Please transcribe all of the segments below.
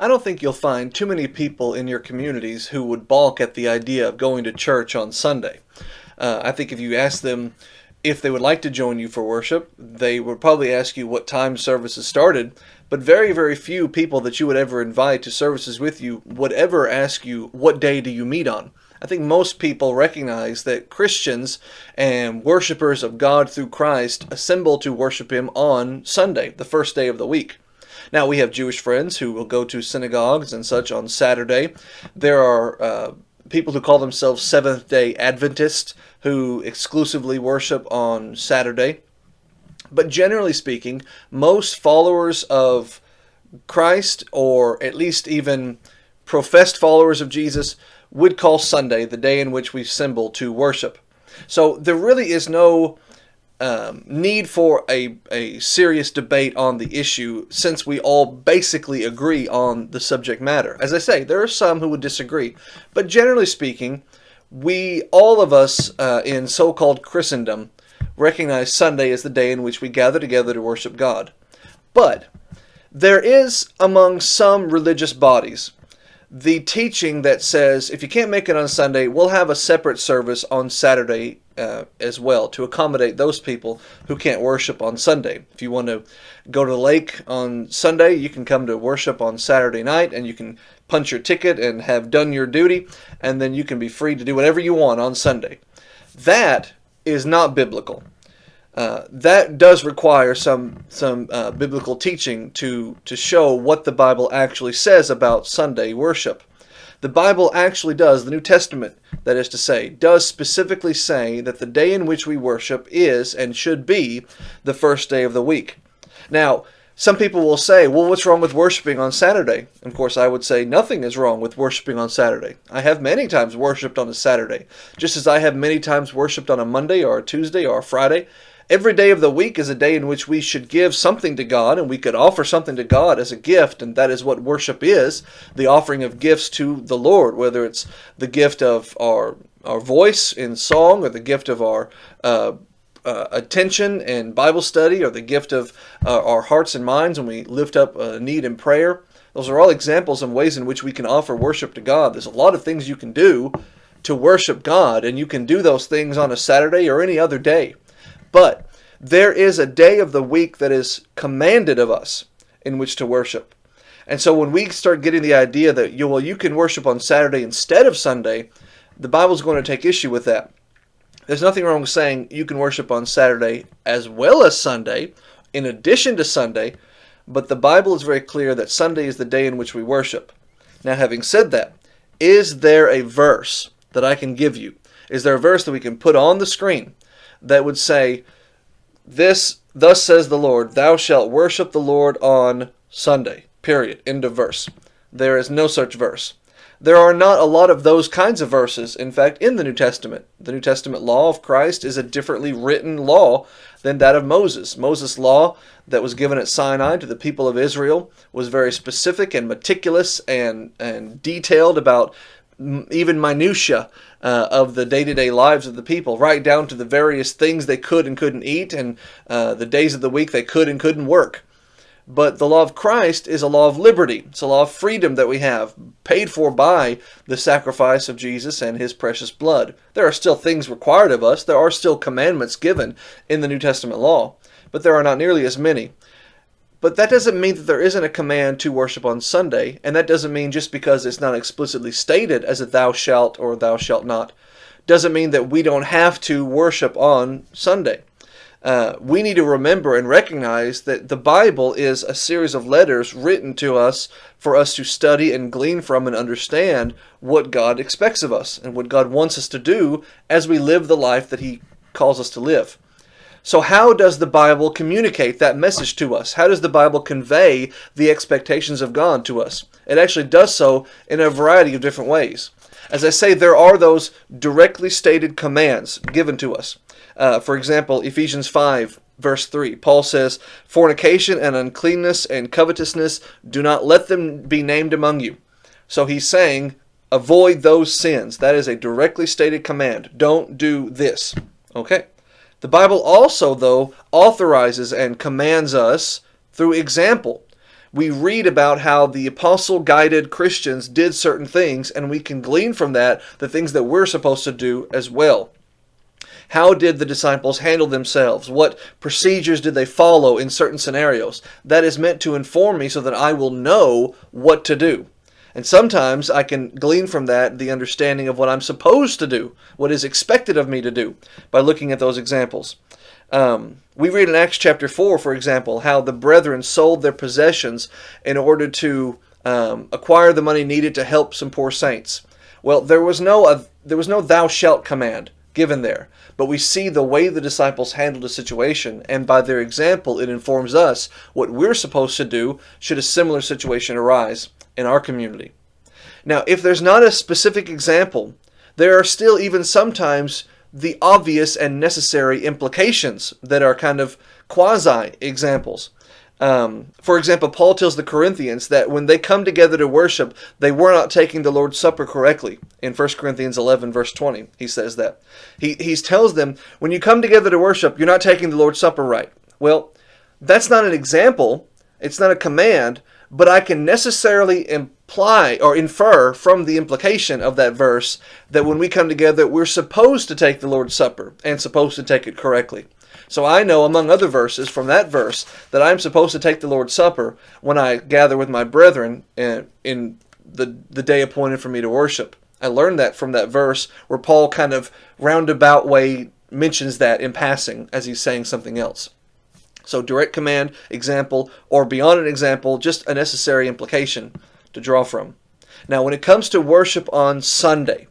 I don't think you'll find too many people in your communities who would balk at the idea of going to church on Sunday. I think if you ask them if they would like to join you for worship, they would probably ask you what time services started, but very, very few people that you would ever invite to services with you would ever ask you, what day do you meet on? I think most people recognize that Christians and worshipers of God through Christ assemble to worship Him on Sunday, the first day of the week. Now, we have Jewish friends who will go to synagogues and such on Saturday. There are people who call themselves Seventh-day Adventists who exclusively worship on Saturday. But generally speaking, most followers of Christ, or at least even professed followers of Jesus, would call Sunday the day in which we assemble to worship. So there really is no need for a serious debate on the issue, since we all basically agree on the subject matter. As I say, there are some who would disagree, but generally speaking, all of us in so-called Christendom recognize Sunday as the day in which we gather together to worship God. But there is, among some religious bodies, the teaching that says, if you can't make it on Sunday, we'll have a separate service on Saturday as well, to accommodate those people who can't worship on Sunday. If you want to go to the lake on Sunday, you can come to worship on Saturday night, and you can punch your ticket and have done your duty, and then you can be free to do whatever you want on Sunday. That is not biblical. That does require some biblical teaching to show what the Bible actually says about Sunday worship. The Bible actually does, the New Testament, that is to say, does specifically say that the day in which we worship is and should be the first day of the week. Now, some people will say, well, what's wrong with worshiping on Saturday? Of course, I would say nothing is wrong with worshiping on Saturday. I have many times worshiped on a Saturday, just as I have many times worshiped on a Monday or a Tuesday or a Friday. Every day of the week is a day in which we should give something to God, and we could offer something to God as a gift, and that is what worship is, the offering of gifts to the Lord, whether it's the gift of our voice in song, or the gift of our attention in Bible study, or the gift of our hearts and minds when we lift up a need in prayer. Those are all examples and ways in which we can offer worship to God. There's a lot of things you can do to worship God, and you can do those things on a Saturday or any other day. But there is a day of the week that is commanded of us in which to worship. And so when we start getting the idea that you can worship on Saturday instead of Sunday, the Bible's going to take issue with that. There's nothing wrong with saying you can worship on Saturday as well as Sunday, in addition to Sunday, but the Bible is very clear that Sunday is the day in which we worship. Now, having said that, is there a verse that I can give you? Is there a verse that we can put on the screen that would say, thus says the Lord, thou shalt worship the Lord on Sunday, period, end of verse? There is no such verse. There are not a lot of those kinds of verses, in fact, in the New Testament. The New Testament law of Christ is a differently written law than that of Moses. Moses' law that was given at Sinai to the people of Israel was very specific and meticulous and detailed about even minutia of the day-to-day lives of the people, right down to the various things they could and couldn't eat, and the days of the week they could and couldn't work. But the law of Christ is a law of liberty. It's a law of freedom that we have, paid for by the sacrifice of Jesus and His precious blood. There are still things required of us. There are still commandments given in the New Testament law, but there are not nearly as many. But that doesn't mean that there isn't a command to worship on Sunday, and that doesn't mean just because it's not explicitly stated as a thou shalt or thou shalt not, doesn't mean that we don't have to worship on Sunday. We need to remember and recognize that the Bible is a series of letters written to us for us to study and glean from and understand what God expects of us and what God wants us to do as we live the life that He calls us to live. So how does the Bible communicate that message to us? How does the Bible convey the expectations of God to us? It actually does so in a variety of different ways. As I say, there are those directly stated commands given to us. For example, Ephesians 5, verse 3, Paul says, fornication and uncleanness and covetousness, do not let them be named among you. So he's saying, avoid those sins. That is a directly stated command. Don't do this. Okay. The Bible also, though, authorizes and commands us through example. We read about how the apostle-guided Christians did certain things, and we can glean from that the things that we're supposed to do as well. How did the disciples handle themselves? What procedures did they follow in certain scenarios? That is meant to inform me so that I will know what to do. And sometimes I can glean from that the understanding of what I'm supposed to do, what is expected of me to do, by looking at those examples. We read in Acts chapter 4, for example, how the brethren sold their possessions in order to acquire the money needed to help some poor saints. Well, there was no thou shalt command given there, but we see the way the disciples handled the situation, and by their example it informs us what we're supposed to do should a similar situation arise in our community. Now, if there's not a specific example, there are still even sometimes the obvious and necessary implications that are kind of quasi-examples. For example, Paul tells the Corinthians that when they come together to worship, they were not taking the Lord's Supper correctly. In 1 Corinthians 11, verse 20, he says that. He tells them, when you come together to worship, you're not taking the Lord's Supper right. Well, that's not an example. It's not a command, but I can necessarily imply or infer from the implication of that verse that when we come together, we're supposed to take the Lord's Supper and supposed to take it correctly. So I know, among other verses from that verse, that I'm supposed to take the Lord's Supper when I gather with my brethren in the day appointed for me to worship. I learned that from that verse where Paul kind of roundabout way mentions that in passing as he's saying something else. So direct command, example, or beyond an example, just a necessary implication to draw from. Now, when it comes to worship on Sunday,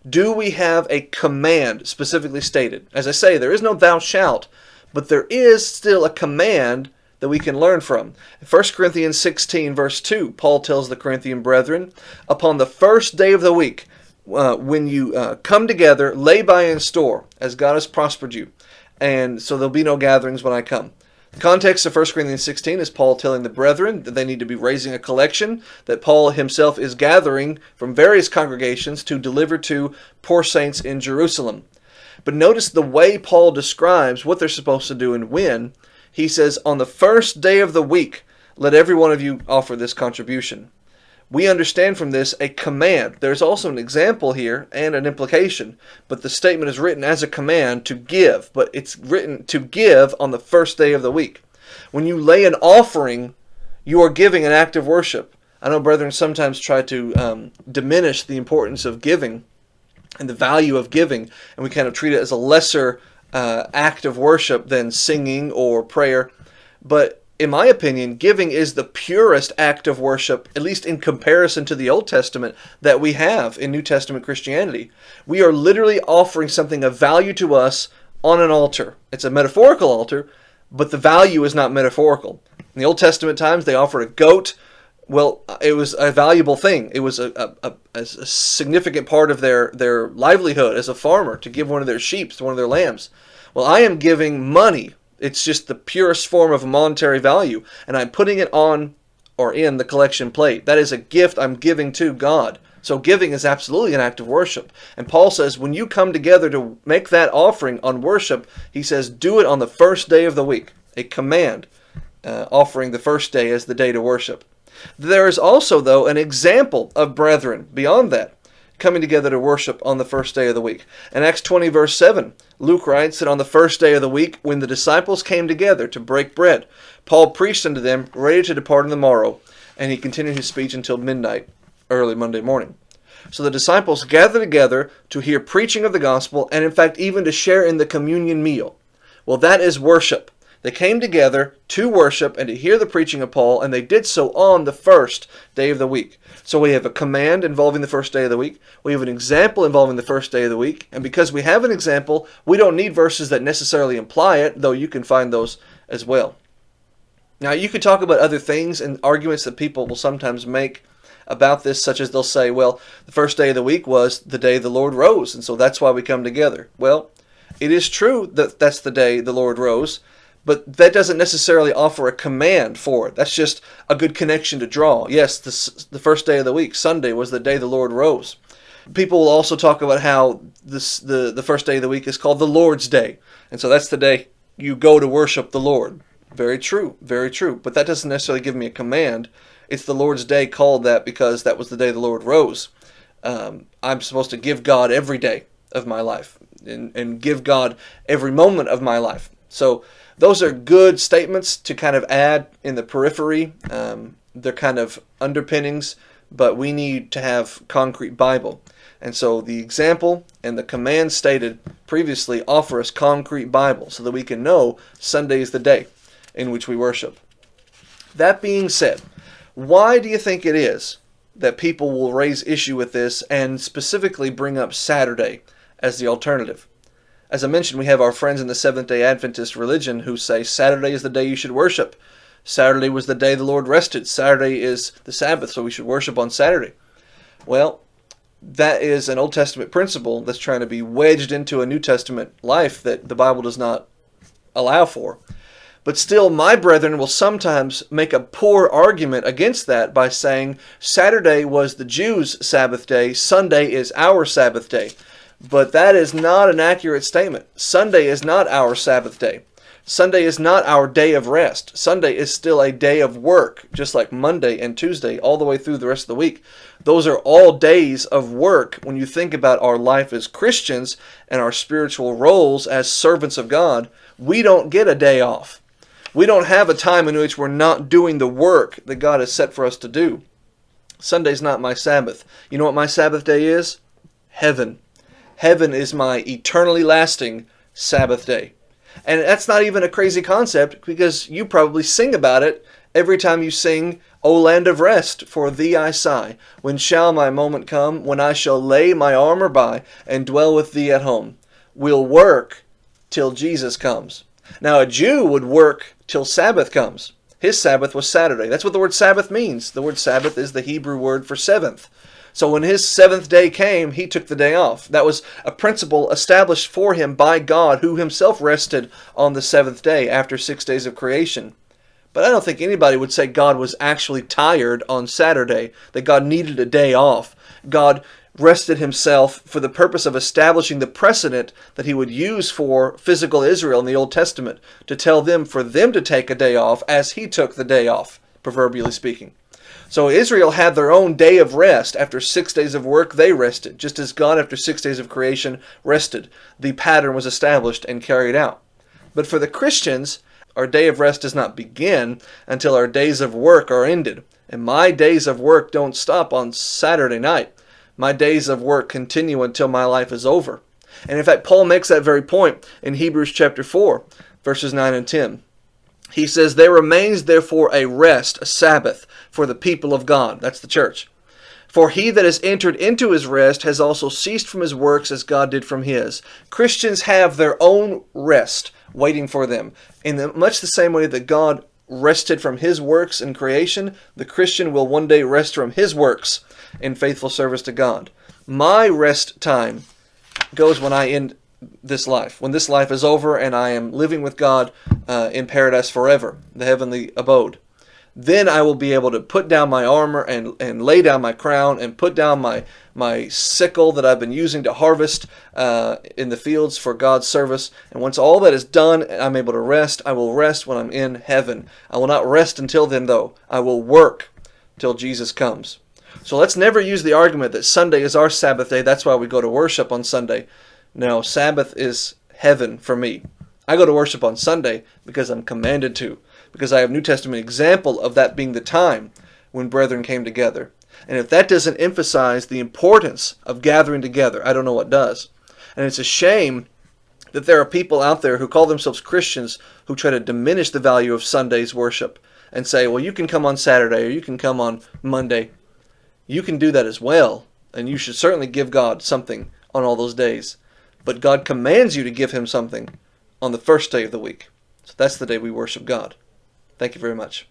do we have a command specifically stated? As I say, there is no thou shalt, but there is still a command that we can learn from. In 1 Corinthians 16, verse 2, Paul tells the Corinthian brethren, upon the first day of the week, when you come together, lay by in store, as God has prospered you, and so there'll be no gatherings when I come. The context of 1 Corinthians 16 is Paul telling the brethren that they need to be raising a collection that Paul himself is gathering from various congregations to deliver to poor saints in Jerusalem. But notice the way Paul describes what they're supposed to do and when. He says, on the first day of the week, let every one of you offer this contribution. We understand from this a command. There's also an example here and an implication, but the statement is written as a command to give, but it's written to give on the first day of the week. When you lay an offering, you are giving an act of worship. I know brethren sometimes try to diminish the importance of giving and the value of giving, and we kind of treat it as a lesser act of worship than singing or prayer, but in my opinion, giving is the purest act of worship, at least in comparison to the Old Testament, that we have in New Testament Christianity. We are literally offering something of value to us on an altar. It's a metaphorical altar, but the value is not metaphorical. In the Old Testament times, they offered a goat. Well, it was a valuable thing. It was a significant part of their livelihood as a farmer, to give one of their sheep to one of their lambs. Well, I am giving money. It's just the purest form of monetary value, and I'm putting it on or in the collection plate. That is a gift I'm giving to God. So giving is absolutely an act of worship. And Paul says when you come together to make that offering on worship, he says do it on the first day of the week. A command, offering the first day as the day to worship. There is also, though, an example of brethren beyond that, coming together to worship on the first day of the week. In Acts 20, verse 7, Luke writes that on the first day of the week, when the disciples came together to break bread, Paul preached unto them, ready to depart on the morrow, and he continued his speech until midnight, early Monday morning. So the disciples gathered together to hear preaching of the gospel, and in fact even to share in the communion meal. Well, that is worship. They came together to worship and to hear the preaching of Paul, and they did so on the first day of the week. So we have a command involving the first day of the week. We have an example involving the first day of the week. And because we have an example, we don't need verses that necessarily imply it, though you can find those as well. Now, you could talk about other things and arguments that people will sometimes make about this, such as they'll say, well, the first day of the week was the day the Lord rose, and so that's why we come together. Well, it is true that that's the day the Lord rose, but that doesn't necessarily offer a command for it. That's just a good connection to draw. Yes, the first day of the week, Sunday, was the day the Lord rose. People will also talk about how the first day of the week is called the Lord's Day. And so that's the day you go to worship the Lord. Very true, very true. But that doesn't necessarily give me a command. It's the Lord's day called that because that was the day the Lord rose. I'm supposed to give God every day of my life and give God every moment of my life. So those are good statements to kind of add in the periphery. They're kind of underpinnings, but we need to have concrete Bible. And so the example and the command stated previously offer us concrete Bible so that we can know Sunday is the day in which we worship. That being said, why do you think it is that people will raise issue with this and specifically bring up Saturday as the alternative? As I mentioned, we have our friends in the Seventh-day Adventist religion who say Saturday is the day you should worship. Saturday was the day the Lord rested. Saturday is the Sabbath, so we should worship on Saturday. Well, that is an Old Testament principle that's trying to be wedged into a New Testament life that the Bible does not allow for. But still, my brethren will sometimes make a poor argument against that by saying Saturday was the Jews' Sabbath day, Sunday is our Sabbath day. But that is not an accurate statement. Sunday is not our Sabbath day. Sunday is not our day of rest. Sunday is still a day of work, just like Monday and Tuesday, all the way through the rest of the week. Those are all days of work when you think about our life as Christians and our spiritual roles as servants of God. We don't get a day off. We don't have a time in which we're not doing the work that God has set for us to do. Sunday's not my Sabbath. You know what my Sabbath day is? Heaven. Heaven is my eternally lasting Sabbath day. And that's not even a crazy concept because you probably sing about it every time you sing, O land of rest, for thee I sigh. When shall my moment come, when I shall lay my armor by and dwell with thee at home? We'll work till Jesus comes. Now a Jew would work till Sabbath comes. His Sabbath was Saturday. That's what the word Sabbath means. The word Sabbath is the Hebrew word for seventh. So when his seventh day came, he took the day off. That was a principle established for him by God, who himself rested on the seventh day after 6 days of creation. But I don't think anybody would say God was actually tired on Saturday, that God needed a day off. God rested himself for the purpose of establishing the precedent that he would use for physical Israel in the Old Testament, to tell them for them to take a day off as he took the day off, proverbially speaking. So Israel had their own day of rest. After 6 days of work, they rested, just as God after 6 days of creation rested. The pattern was established and carried out. But for the Christians, our day of rest does not begin until our days of work are ended. And my days of work don't stop on Saturday night. My days of work continue until my life is over. And in fact, Paul makes that very point in Hebrews chapter 4, verses 9 and 10. He says, there remains therefore a rest, a Sabbath, for the people of God. That's the church. For he that has entered into his rest has also ceased from his works as God did from his. Christians have their own rest waiting for them. In much the same way that God rested from his works in creation, the Christian will one day rest from his works in faithful service to God. My rest time goes when I end this life. When this life is over and I am living with God in paradise forever, the heavenly abode. Then I will be able to put down my armor and lay down my crown and put down my sickle that I've been using to harvest in the fields for God's service. And once all that is done and I'm able to rest, I will rest when I'm in heaven. I will not rest until then, though. I will work till Jesus comes. So let's never use the argument that Sunday is our Sabbath day. That's why we go to worship on Sunday. No, Sabbath is heaven for me. I go to worship on Sunday because I'm commanded to, because I have New Testament example of that being the time when brethren came together. And if that doesn't emphasize the importance of gathering together, I don't know what does. And it's a shame that there are people out there who call themselves Christians who try to diminish the value of Sunday's worship and say, well, you can come on Saturday or you can come on Monday. You can do that as well, and you should certainly give God something on all those days. But God commands you to give him something on the first day of the week. So that's the day we worship God. Thank you very much.